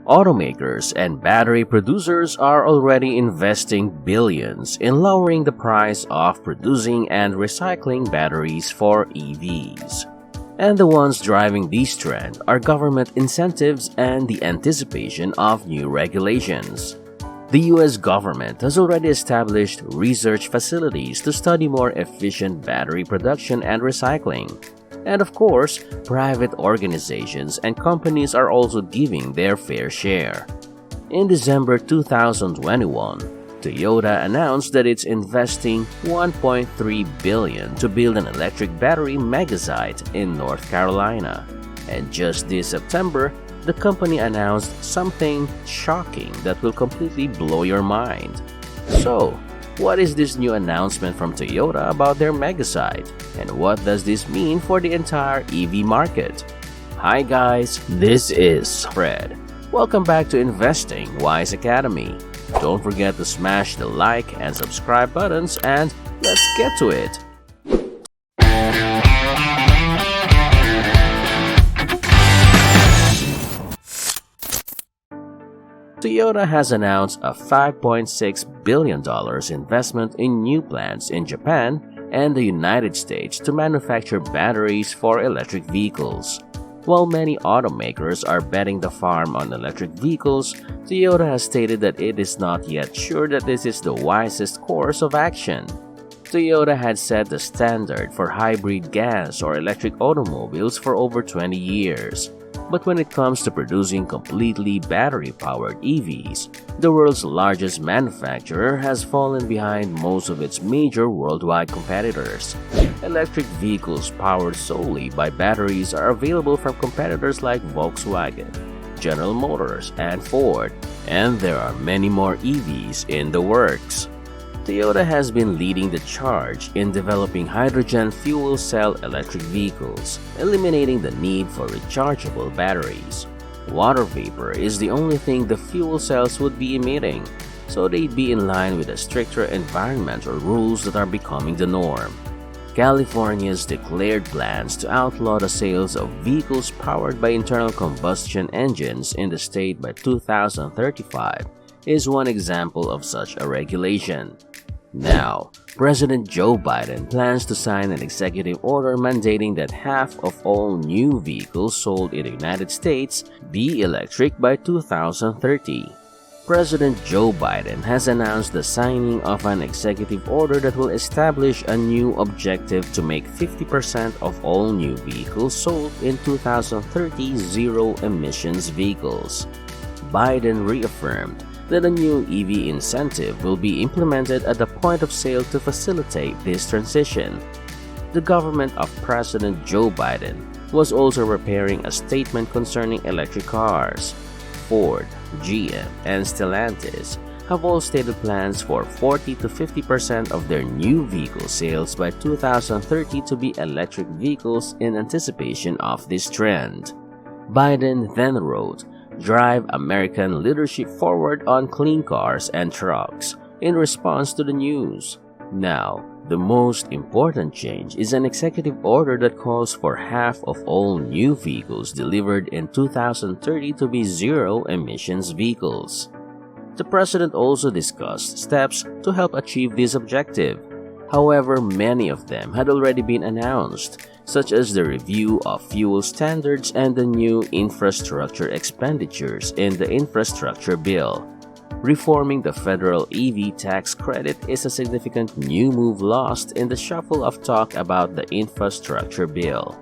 Automakers and battery producers are already investing billions in lowering the price of producing and recycling batteries for EVs. And the ones driving this trend are government incentives and the anticipation of new regulations. The US government has already established research facilities to study more efficient battery production and recycling. And of course, private organizations and companies are also giving their fair share. In December 2021, Toyota announced that it's investing $1.3 billion to build an electric battery megasite in North Carolina. And just this September, the company announced something shocking that will completely blow your mind. So, what is this new announcement from Toyota about their megasite? And what does this mean for the entire EV market? Hi guys, this is Fred. Welcome back to Investing Wise Academy. Don't forget to smash the like and subscribe buttons and let's get to it. Toyota has announced a $5.6 billion investment in new plants in Japan and the United States to manufacture batteries for electric vehicles. While many automakers are betting the farm on electric vehicles, Toyota has stated that it is not yet sure that this is the wisest course of action. Toyota had set the standard for hybrid gas or electric automobiles for over 20 years. But when it comes to producing completely battery-powered EVs, the world's largest manufacturer has fallen behind most of its major worldwide competitors. Electric vehicles powered solely by batteries are available from competitors like Volkswagen, General Motors, and Ford, and there are many more EVs in the works. Toyota has been leading the charge in developing hydrogen fuel cell electric vehicles, eliminating the need for rechargeable batteries. Water vapor is the only thing the fuel cells would be emitting, so they'd be in line with the stricter environmental rules that are becoming the norm. California's declared plans to outlaw the sales of vehicles powered by internal combustion engines in the state by 2035 is one example of such a regulation. Now, President Joe Biden plans to sign an executive order mandating that half of all new vehicles sold in the United States be electric by 2030. President Joe Biden has announced the signing of an executive order that will establish a new objective to make 50% of all new vehicles sold in 2030 zero-emissions vehicles. Biden reaffirmed that a new EV incentive will be implemented at the point of sale to facilitate this transition. The government of President Joe Biden was also preparing a statement concerning electric cars. Ford, GM, and Stellantis have all stated plans for 40 to 50% of their new vehicle sales by 2030 to be electric vehicles in anticipation of this trend. Biden then wrote, "Drive American leadership forward on clean cars and trucks," in response to the news. Now, the most important change is an executive order that calls for half of all new vehicles delivered in 2030 to be zero-emissions vehicles. The president also discussed steps to help achieve this objective. However, many of them had already been announced, such as the review of fuel standards and the new infrastructure expenditures in the infrastructure bill. Reforming the federal EV tax credit is a significant new move lost in the shuffle of talk about the infrastructure bill.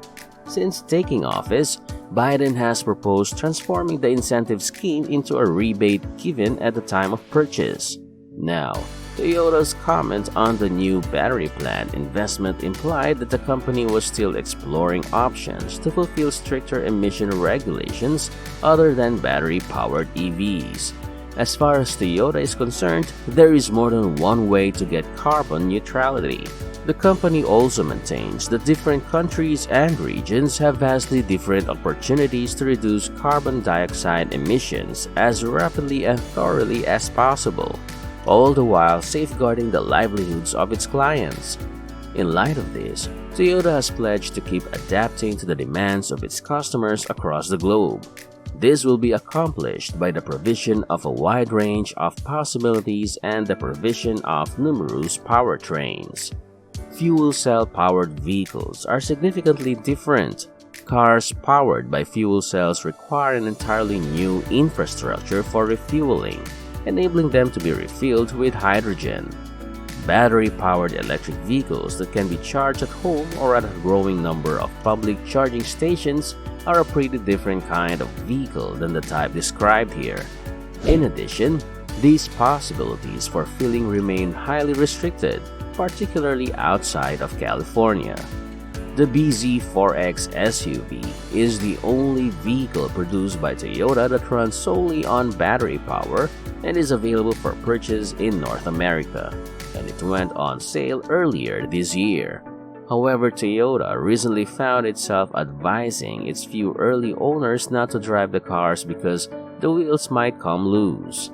Since taking office, Biden has proposed transforming the incentive scheme into a rebate given at the time of purchase. Now, Toyota's comment on the new battery plant investment implied that the company was still exploring options to fulfill stricter emission regulations other than battery-powered EVs. As far as Toyota is concerned, there is more than one way to get carbon neutrality. The company also maintains that different countries and regions have vastly different opportunities to reduce carbon dioxide emissions as rapidly and thoroughly as possible, all the while safeguarding the livelihoods of its clients. In light of this, Toyota has pledged to keep adapting to the demands of its customers across the globe. This will be accomplished by the provision of a wide range of possibilities and the provision of numerous powertrains. Fuel cell-powered vehicles are significantly different. Cars powered by fuel cells require an entirely new infrastructure for refueling, enabling them to be refilled with hydrogen. Battery-powered electric vehicles that can be charged at home or at a growing number of public charging stations are a pretty different kind of vehicle than the type described here. In addition, these possibilities for filling remain highly restricted, particularly outside of California. The BZ4X SUV is the only vehicle produced by Toyota that runs solely on battery power and is available for purchase in North America, and it went on sale earlier this year. However, Toyota recently found itself advising its few early owners not to drive the cars because the wheels might come loose.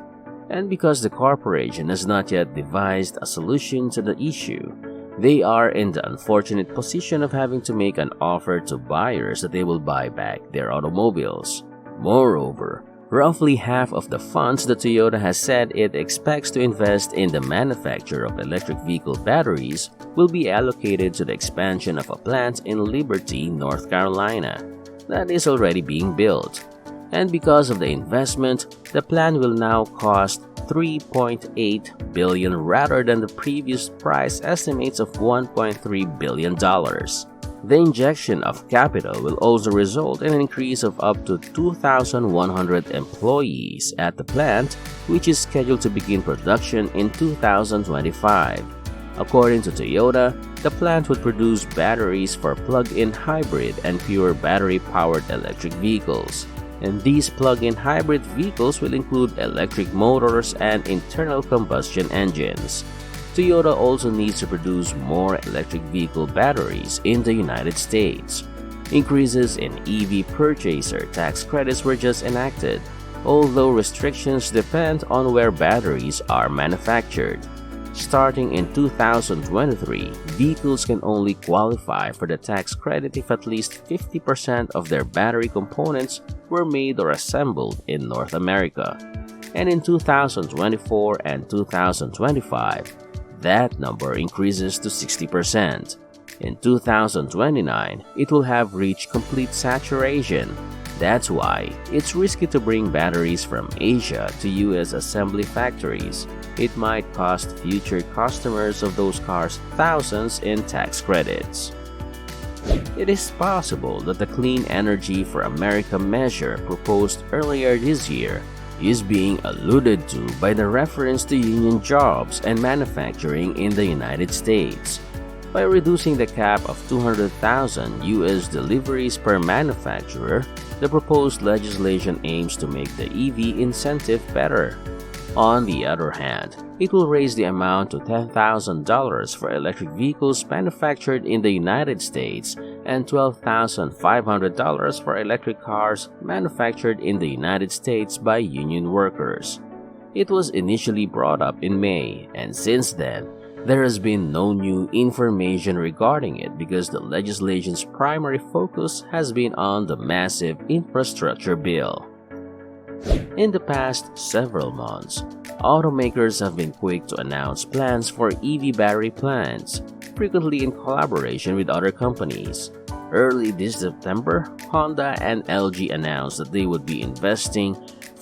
And because the corporation has not yet devised a solution to the issue, they are in the unfortunate position of having to make an offer to buyers that they will buy back their automobiles. Moreover, roughly half of the funds that Toyota has said it expects to invest in the manufacture of electric vehicle batteries will be allocated to the expansion of a plant in Liberty, North Carolina, that is already being built. And because of the investment, the plant will now cost $3.8 billion rather than the previous price estimates of $1.3 billion. The injection of capital will also result in an increase of up to 2,100 employees at the plant, which is scheduled to begin production in 2025. According to Toyota, the plant would produce batteries for plug-in hybrid and pure battery-powered electric vehicles. And these plug-in hybrid vehicles will include electric motors and internal combustion engines. Toyota also needs to produce more electric vehicle batteries in the United States. Increases in EV purchaser tax credits were just enacted, although restrictions depend on where batteries are manufactured. Starting in 2023, vehicles can only qualify for the tax credit if at least 50% of their battery components were made or assembled in North America. And in 2024 and 2025, that number increases to 60%. In 2029, it will have reached complete saturation. That's why it's risky to bring batteries from Asia to US assembly factories. It might cost future customers of those cars thousands in tax credits. It is possible that the Clean Energy for America measure proposed earlier this year is being alluded to by the reference to union jobs and manufacturing in the United States. By reducing the cap of 200,000 US deliveries per manufacturer, the proposed legislation aims to make the EV incentive better. On the other hand, it will raise the amount to $10,000 for electric vehicles manufactured in the United States and $12,500 for electric cars manufactured in the United States by union workers. It was initially brought up in May, and since then, there has been no new information regarding it because the legislation's primary focus has been on the massive infrastructure bill. In the past several months, automakers have been quick to announce plans for EV battery plants, frequently in collaboration with other companies. Early this September, Honda and LG announced that they would be investing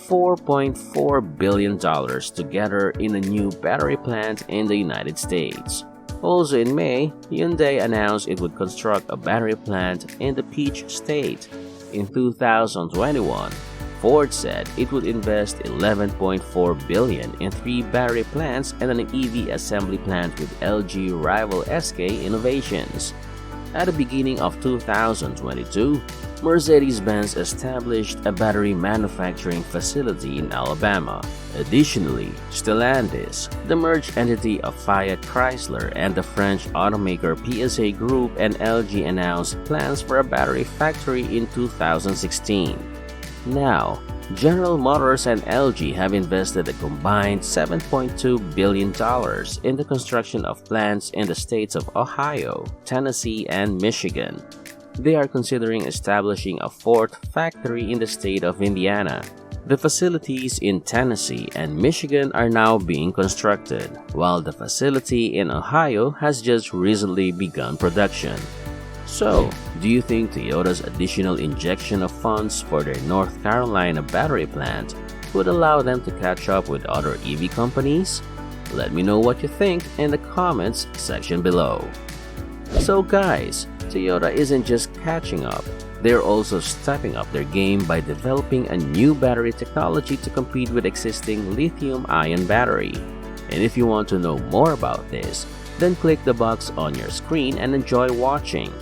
$4.4 billion together in a new battery plant in the United States. Also in May, Hyundai announced it would construct a battery plant in the Peach State. In 2021, Ford said it would invest $11.4 billion in 3 battery plants and an EV assembly plant with LG rival SK Innovations. At the beginning of 2022, Mercedes-Benz established a battery manufacturing facility in Alabama. Additionally, Stellantis, the merged entity of Fiat Chrysler and the French automaker PSA Group, and LG announced plans for a battery factory in 2016. Now, General Motors and LG have invested a combined $7.2 billion in the construction of plants in the states of Ohio, Tennessee, and Michigan. they are considering establishing a fourth factory in the state of Indiana. The facilities in Tennessee and Michigan are now being constructed, while the facility in Ohio has just recently begun production. So, do you think Toyota's additional injection of funds for their North Carolina battery plant would allow them to catch up with other EV companies? Let me know what you think in the comments section below. So guys, Toyota isn't just catching up, they're also stepping up their game by developing a new battery technology to compete with existing lithium-ion battery. And if you want to know more about this, then click the box on your screen and enjoy watching.